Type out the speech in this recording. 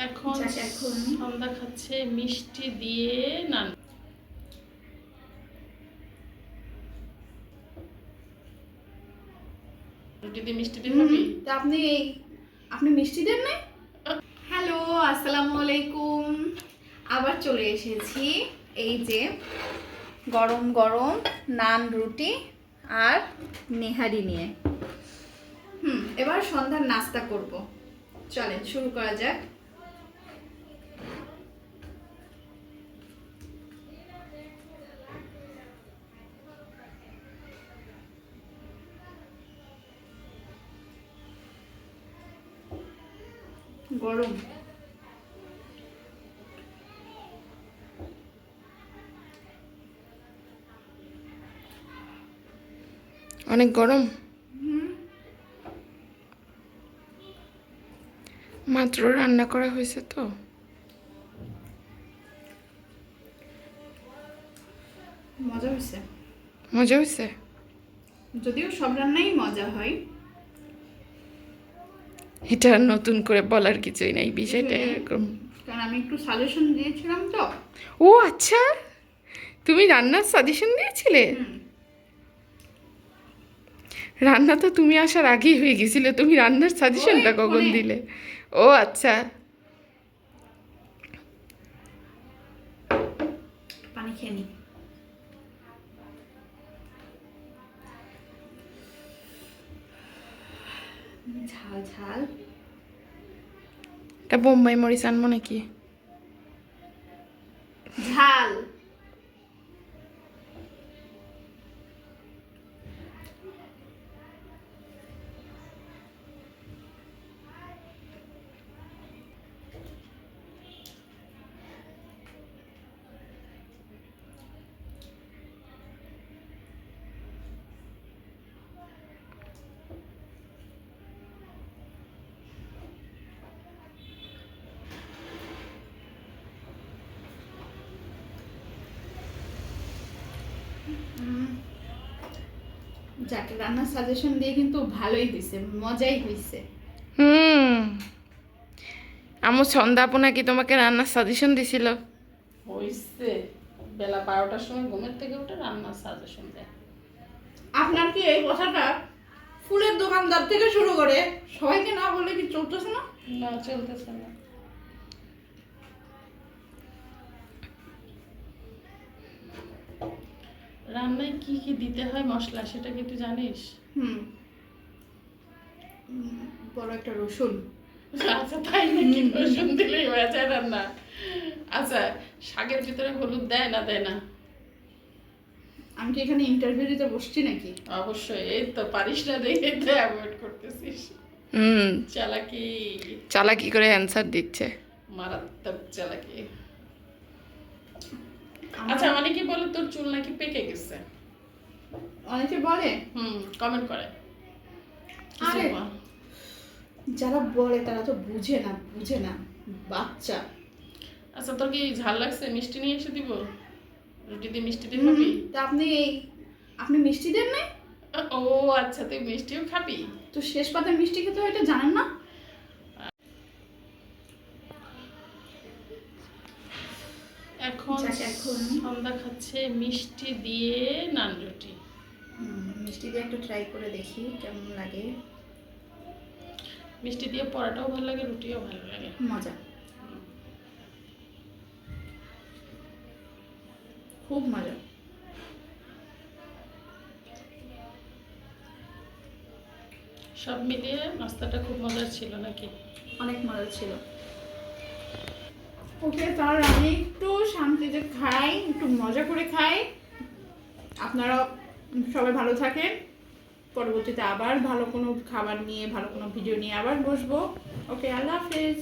এখন সন্ধ্যা খাচ্ছে মিষ্টি দিয়ে নান। রুটি দিয়ে মিষ্টি দিয়ে খাবি? তা আপনি মিষ্টি দেন নাই? হ্যালো, আসসালামু আলাইকুম। আবার চলে এসেছি এই যে গরম গরম নান রুটি আর নেহারি নিয়ে। এবার সন্ধ্যার নাস্তা করব। চলেন শুরু করা যাক। গরম অনেক গরম। মাত্র রান্না করা হয়েছে তো। মজা হয়েছে। মজা হয়েছে, যদিও সব রান্নাই মজা হয়। এটা নতুন করে বলার কিছুই নাই, বিষয়টা এরকম। কারণ আমি একটু সাজেশন দিয়েছিলাম তো। ও আচ্ছা, তুমি রান্নার সাজেশন দিয়েছিলে? রান্না তো তুমি আসার আগেই হয়ে গেছিলে, তুমি রান্নার সাজেশনটা কখন দিলে? ও আচ্ছা। পানি খেয়ে নি। ঝাল ঝাল। এটা বোম্বাই মরিচ আনবো নাকি? ঝাল। যাক, রান্নার সাজেশন দিয়ে কিন্তু ভালোই হয়েছে, মজাই হয়েছে। আমার সন্ধ্যা আপু নাকি তোমাকে রান্নার সাজেশন দিছিল? হইছে, বেলা 12টার সময় ঘুমের থেকে উঠে রান্নার সাজেশন দেয়। আপনার কি এই কথাটা ফুলের দোকানদার থেকে শুরু করে সবাইকে না বলে কি চলতেছে না? না, চলতেছে না। রান্নায় কি কি দিতে হয় মশলা, সেটা কি তুই জানিস? বড় একটা রসুন। আচ্ছা, তাই নাকি? রসুন দিলেই হয়ে যায় রান্না? আচ্ছা, শাকের ভিতরে হলুদ দেয় না দেয় না? আমি কি এখানে ইন্টারভিউ দিতে বসছি নাকি? অবশ্যই, এই তো পারিস না দেখে তো অ্যাভয়েড করতেছিস। চালাকি চালাকি করে অ্যানসার দিচ্ছে, মারাত্মক চালাকি। আচ্ছা, অনেকে বলে তোর চুল নাকি পেকে গেছে। অনেকে বলে, কমেন্ট করে। আরে যারা বলে তারা তো বুঝে না বাচ্চা। আচ্ছা, তোর কি ঝাল লাগছে? মিষ্টি নিয়ে এসে দিব? রুটি দিয়ে মিষ্টি দিয়ে খাবি? তা আপনি মিষ্টি দেন নাই? ও আচ্ছা, তুই মিষ্টিও খাবি? তো শেষ পাতায় মিষ্টি খেতে হয়, এটা জানেন না? এখন সন্ধ্যা খাচ্ছে মিষ্টি দিয়ে নান রুটি। মিষ্টি দিয়ে একটু ট্রাই করে দেখি কেমন লাগে। মিষ্টি দিয়ে পরোটাও ভালো লাগে, রুটিও ভালো লাগে, মজা, খুব মজা। সব মিলিয়ে নাস্তাটা খুব মজার ছিল নাকি? অনেক মজা ছিল। ওকে, তাহলে আমি একটু শান্তিতে খাই, একটু মজা করে খাই। আপনারা সবাই ভালো থাকেন। পরবর্তীতে আবার ভালো কোনো খাবার নিয়ে, ভালো কোনো ভিডিও নিয়ে আবার বসবো। ওকে, আল্লাহ হাফেজ।